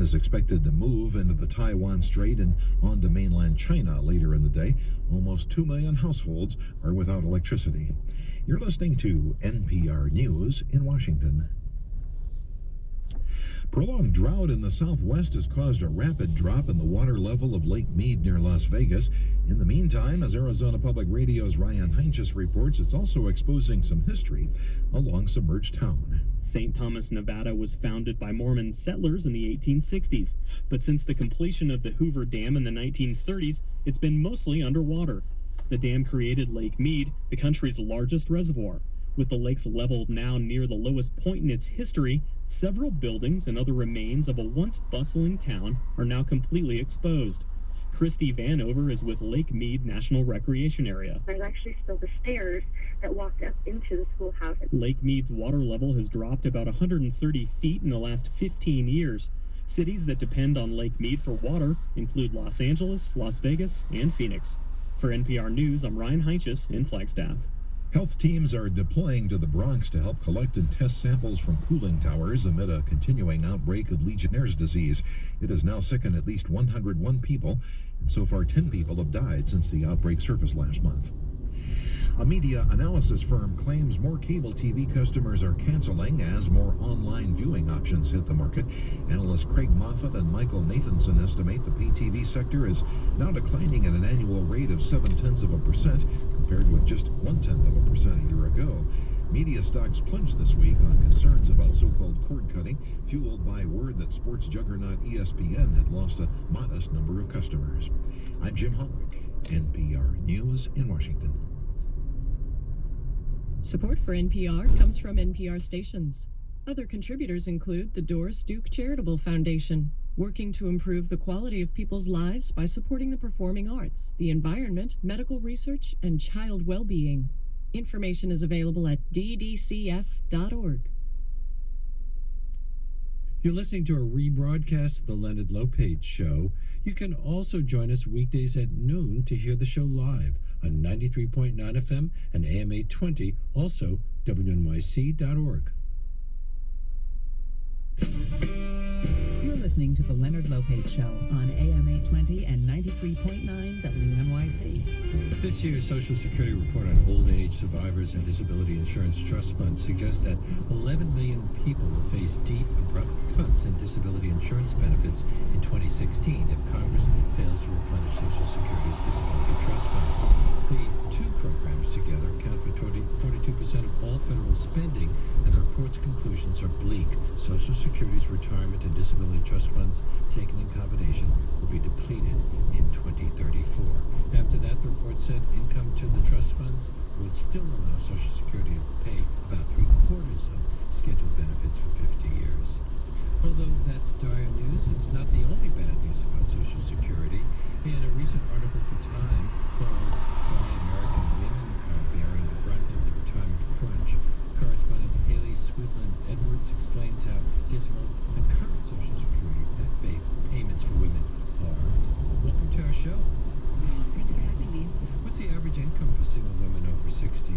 is expected to move into the Taiwan Strait and onto mainland China later in the day. Almost 2 million households are without electricity. You're listening to NPR News in Washington. Prolonged drought in the Southwest has caused a rapid drop in the water level of Lake Mead near Las Vegas. In the meantime, as Arizona Public Radio's Ryan Heinches reports, it's also exposing some history along submerged town. St. Thomas, Nevada was founded by Mormon settlers in the 1860s, but since the completion of the Hoover Dam in the 1930s, it's been mostly underwater. The dam created Lake Mead, the country's largest reservoir. With the lake's level now near the lowest point in its history, several buildings and other remains of a once bustling town are now completely exposed. Christy Vanover is with Lake Mead National Recreation Area. There's actually still the stairs that walked up into the schoolhouse. Lake Mead's water level has dropped about 130 feet in the last 15 years. Cities that depend on Lake Mead for water include Los Angeles, Las Vegas, and Phoenix. For NPR News, I'm Ryan Heinches in Flagstaff. Health teams are deploying to the Bronx to help collect and test samples from cooling towers amid a continuing outbreak of Legionnaire's disease. It has now sickened at least 101 people, and so far 10 people have died since the outbreak surfaced last month. A media analysis firm claims more cable TV customers are canceling as more online viewing options hit the market. Analysts Craig Moffat and Michael Nathanson estimate the pay TV sector is now declining at an annual rate of 0.7% compared with just 0.1% a year ago. Media stocks plunged this week on concerns about so-called cord cutting, fueled by word that sports juggernaut ESPN had lost a modest number of customers. I'm Jim Hollick, NPR News in Washington. Support for NPR comes from NPR stations. Other contributors include the Doris Duke Charitable Foundation, working to improve the quality of people's lives by supporting the performing arts, the environment, medical research, and child well-being. Information is available at ddcf.org. You're listening to a rebroadcast of the Leonard Lopate Show. You can also join us weekdays at noon to hear the show live on 93.9 FM and AM 820, also WNYC.org. You're listening to the Leonard Lopate Show on AM 820 and 93.9 WNYC. This year's Social Security report on old age survivors and disability insurance trust funds suggests that 11 million people will face deep, abrupt cuts in disability insurance benefits in 2016 if Congress fails to replenish Social Security's disability trust fund. The two programs together account for 42% of all federal spending, and the report's conclusions are bleak. Social Security's retirement and disability trust funds taken in combination will be depleted in 2034. After that, the report said income to the trust funds would still allow Social Security to pay about 3/4 of scheduled benefits for 50 years. Although that's dire news, it's not the only bad news about Social Security. In a recent article for Time called Why American Women Are Bearing the Brunt of the Retirement Crunch, correspondent Haley Sweetland Edwards explains how dismal the current Social Security payments for women are. Welcome to our show. Thanks for having me. What's the average income for single women over 65?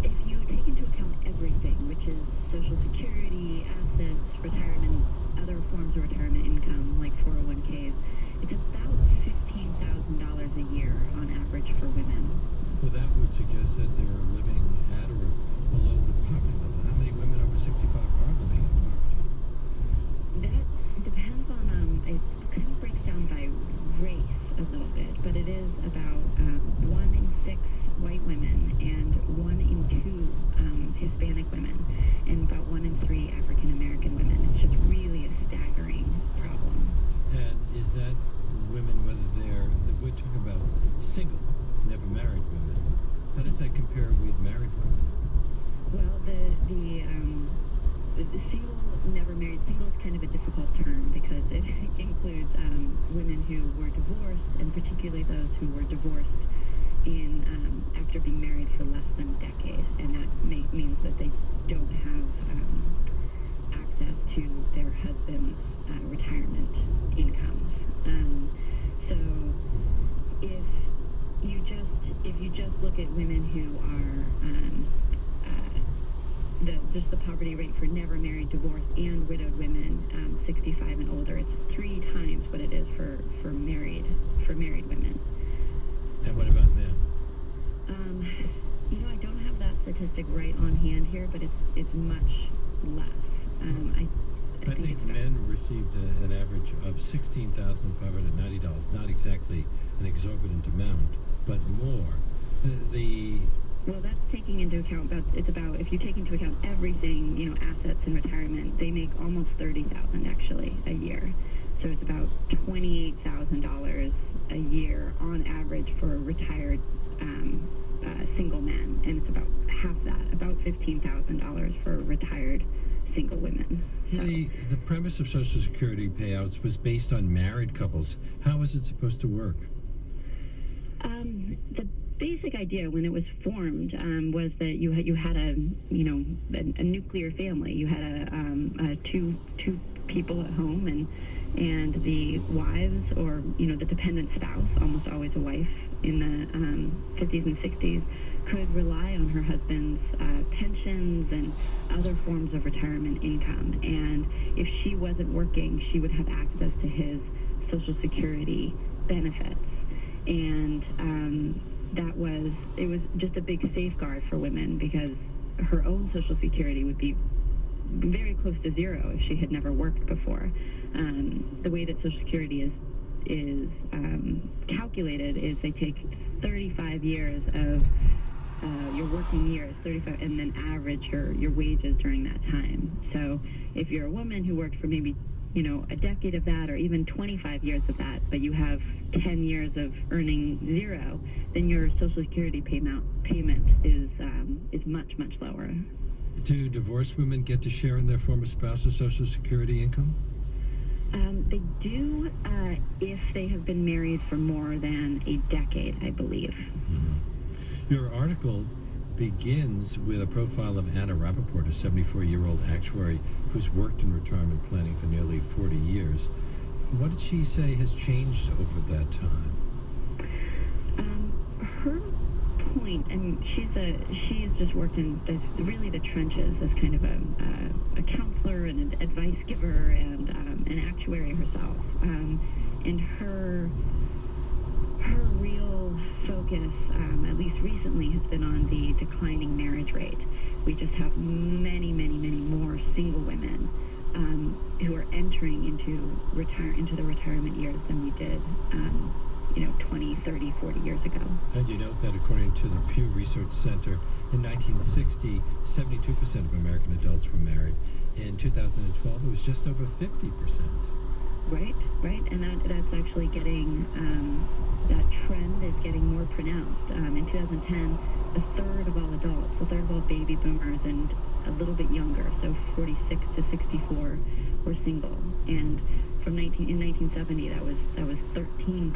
If you take into account everything, which is Social Security, assets, retirement, other forms of retirement income like 401ks, it's about $15,000 a year on average for women. Well, that would suggest that they're living at or below the poverty level. How many women over 65 are living in poverty? That depends on, it kind of breaks down by race a little bit, but it is about 1 in 6 white women and 1 in 2 Hispanic women and about 1 in 3 African American women. It's just really a staggering problem. And is that women, whether we're talking about single, never married women, how does that compare with married women? Well, the single, never married, single is kind of a difficult term because it includes women who were divorced, and particularly those who were divorced in after being married for less than a decade, and that means that they don't have access to their husband's retirement incomes. So if you just look at women who are just the poverty rate for never married, divorced, and widowed women, 65 and older, it's 3 times what it is for married women. And what about men? I don't have that statistic right on hand here, but it's much less. I think men received an average of $16,590, not exactly an exorbitant amount, but more. Well, that's taking into account, if you take into account everything, assets and retirement, they make almost $30,000 actually a year. So it's about $28,000 a year on average for retired single men, and it's about half that, about $15,000 for retired single women. So, the premise of Social Security payouts was based on married couples. How was it supposed to work? The basic idea when it was formed was that you had a nuclear family. You had two people at home, and the wives, or the dependent spouse, almost always a wife in the 50s and 60s, could rely on her husband's pensions and other forms of retirement income. And if she wasn't working, she would have access to his Social Security benefits. And it was just a big safeguard for women, because her own Social Security would be very close to zero if she had never worked before. The way that Social Security is calculated is they take 35 years of your working years, 35, and then average your wages during that time. So if you're a woman who worked for maybe a decade of that, or even 25 years of that, but you have 10 years of earning zero, then your Social Security payment is much, much lower. Do divorced women get to share in their former spouse's Social Security income? They do if they have been married for more than a decade, I believe. Mm-hmm. Your article begins with a profile of Anna Rappaport, a 74-year-old actuary who's worked in retirement planning for nearly 40 years. What did she say has changed over that time? Her point, and she's just worked in the trenches as kind of a counselor and an advice giver and an actuary herself. And her real focus, at least recently, has been on the declining marriage rate. We just have many, many, many more single women who are entering into the retirement years than we did 20, 30, 40 years ago. And you note that according to the Pew Research Center, in 1960, 72% of American adults were married. In 2012, it was just over 50%. Right, and that's actually getting, that trend is getting more pronounced. In 2010, a third of all adults, a third of all baby boomers and a little bit younger, so 46 to 64, were single. And in 1970, that was 13%.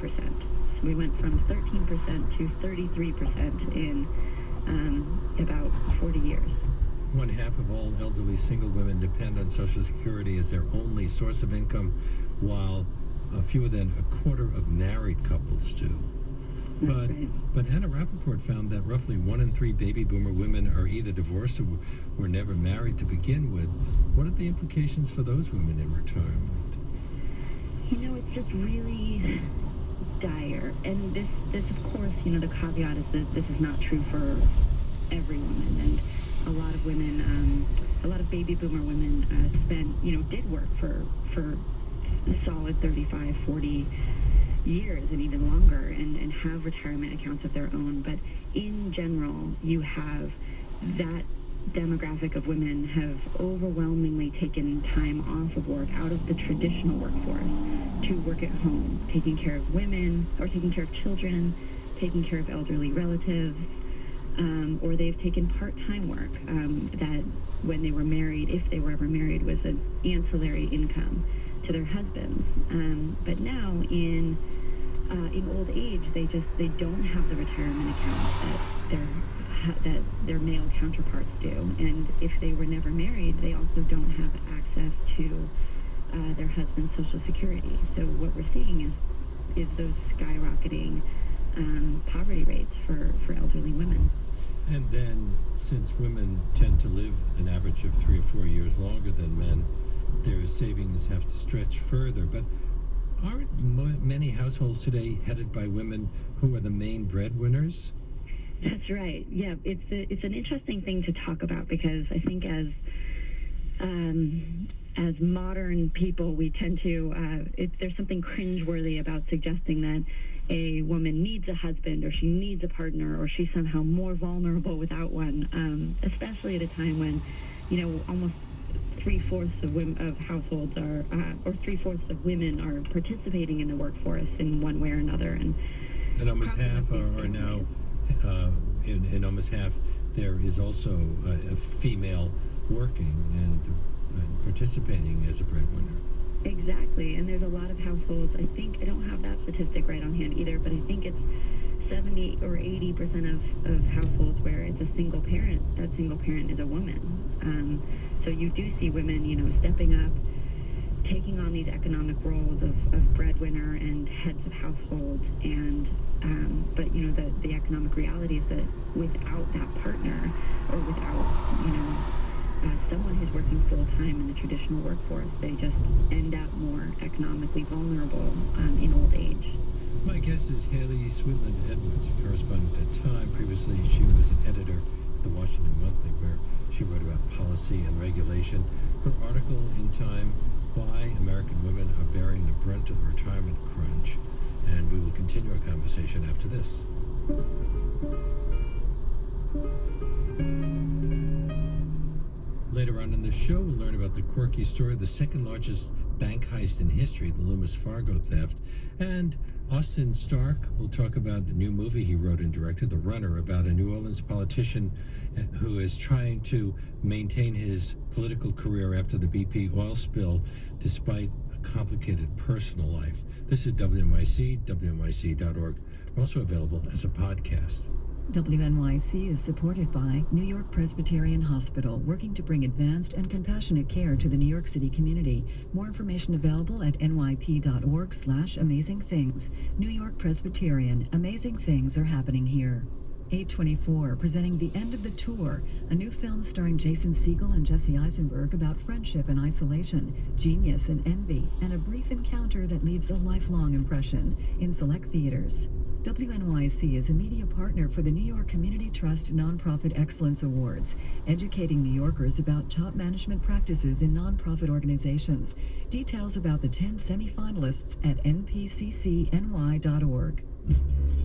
So we went from 13% to 33% in about 40 years. 1/2 of all elderly single women depend on Social Security as their only source of income, while fewer than 1/4 of married couples do. But Anna Rappaport found that roughly 1 in 3 baby boomer women are either divorced or were never married to begin with. What are the implications for those women in retirement? It's just really dire. And this of course, the caveat is that this is not true for every woman. And a lot of women, a lot of baby boomer women did work for a solid 35, 40 years and even longer, and have retirement accounts of their own. But in general, you have that demographic of women have overwhelmingly taken time off of work, out of the traditional workforce, to work at home, taking care of women, or taking care of children, taking care of elderly relatives, or they've taken part-time work that when they were married, if they were ever married, was an ancillary income to their husbands. But now in old age, they don't have the retirement accounts that their male counterparts do. And if they were never married, they also don't have access to their husband's Social Security. So what we're seeing is those skyrocketing poverty rates for elderly women. And then, since women tend to live an average of 3 or 4 years longer than men, their savings have to stretch further. But aren't many households today headed by women who are the main breadwinners? That's right. Yeah, it's an interesting thing to talk about, because I think as modern people, we tend to there's something cringeworthy about suggesting that a woman needs a husband, or she needs a partner, or she's somehow more vulnerable without one. Especially at a time when, almost 3/4 of households are, or 3/4 of women are participating in the workforce in one way or another, and almost half are now. In almost half, there is also a female working and participating as a breadwinner. Exactly, and there's a lot of households. I think I don't have that statistic right on hand either, but I think it's 70 or 80% of households where it's a single parent. That single parent is a woman. So you do see women, stepping up, taking on these economic roles of breadwinner and heads of households, and but the economic reality is that without that partner, or without someone who's working full-time in the traditional workforce, they just end up more economically vulnerable in old age. My guest is Haley Sweetland Edwards, a correspondent at Time. Previously, she was an editor at the Washington Monthly, where she wrote about policy and regulation. Her article in Time, Why American Women Are Bearing the Brunt of the Retirement Crunch. And we will continue our conversation after this. Later on in the show, we'll learn about the quirky story of the second largest bank heist in history, the Loomis Fargo theft. And Austin Stark will talk about the new movie he wrote and directed, The Runner, about a New Orleans politician who is trying to maintain his political career after the BP oil spill, despite a complicated personal life. This is WNYC, WNYC.org. We're also available as a podcast. WNYC is supported by New York Presbyterian Hospital, working to bring advanced and compassionate care to the New York City community. More information available at nyp.org/amazingthings. New York Presbyterian, amazing things are happening here. 824, presenting The End of the Tour, a new film starring Jason Segel and Jesse Eisenberg about friendship and isolation, genius and envy, and a brief encounter that leaves a lifelong impression, in select theaters. WNYC is a media partner for the New York Community Trust Nonprofit Excellence Awards, educating New Yorkers about top management practices in nonprofit organizations. Details about the 10 semifinalists at npccny.org.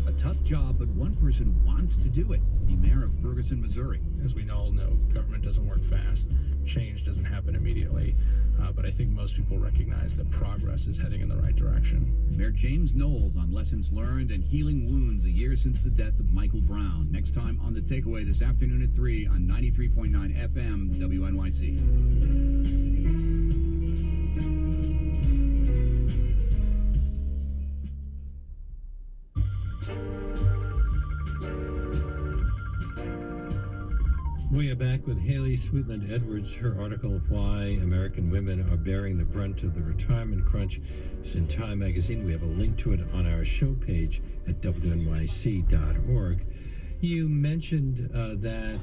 A tough job, but one person wants to do it. The mayor of Ferguson, Missouri. As we all know, government doesn't work fast. Change doesn't happen immediately. But I think most people recognize that progress is heading in the right direction. Mayor James Knowles on lessons learned and healing wounds a year since the death of Michael Brown. Next time on The Takeaway this afternoon at 3 on 93.9 FM WNYC. We are back with Haley Sweetland Edwards. Her article, Why American Women Are Bearing the Brunt of the Retirement Crunch, is in Time magazine. We have a link to it on our show page at WNYC.org. You mentioned that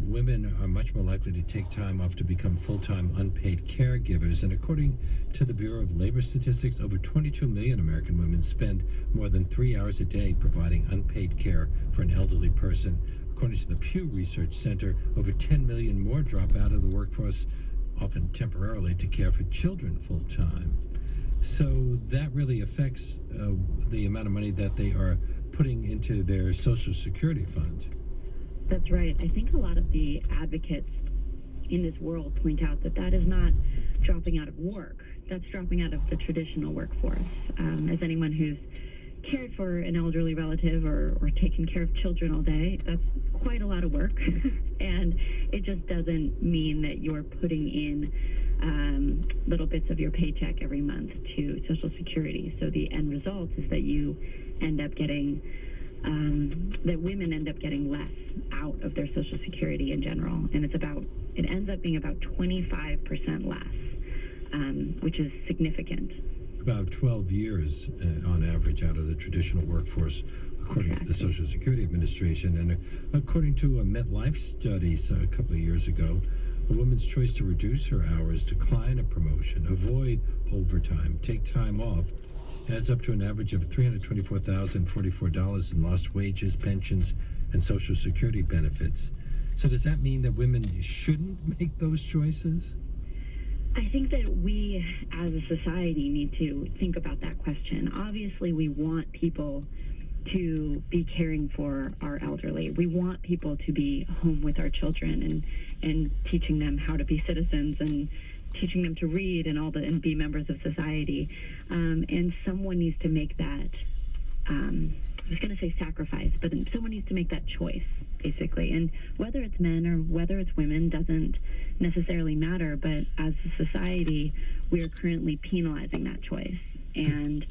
women are much more likely to take time off to become full-time unpaid caregivers. And according to the Bureau of Labor Statistics, over 22 million American women spend more than 3 hours a day providing unpaid care for an elderly person. According to the Pew Research Center, over 10 million more drop out of the workforce, often temporarily, to care for children full-time. So that really affects the amount of money that they are putting into their Social Security fund. That's right. I think a lot of the advocates in this world point out that that is not dropping out of work. That's dropping out of the traditional workforce. As anyone who's cared for an elderly relative or taken care of children all day, that's quite a lot of work. And it just doesn't mean that you're putting in little bits of your paycheck every month to Social Security. So the end result is that you end up getting, that women end up getting less out of their Social Security in general. And it ends up being about 25% less, which is significant. About 12 years on average out of the traditional workforce, according to the Social Security Administration. And according to a MetLife study a couple of years ago, a woman's choice to reduce her hours, decline a promotion, avoid overtime, take time off, adds up to an average of $324,044 in lost wages, pensions, and Social Security benefits. So does that mean that women shouldn't make those choices? I think that we, as a society, need to think about that question. Obviously, we want people to be caring for our elderly. We want people to be home with our children and teaching them how to be citizens and teaching them to read and be members of society. And someone needs to make that, I was going to say sacrifice, but someone needs to make that choice, basically. And whether it's men or whether it's women doesn't necessarily matter, but as a society, we are currently penalizing that choice. And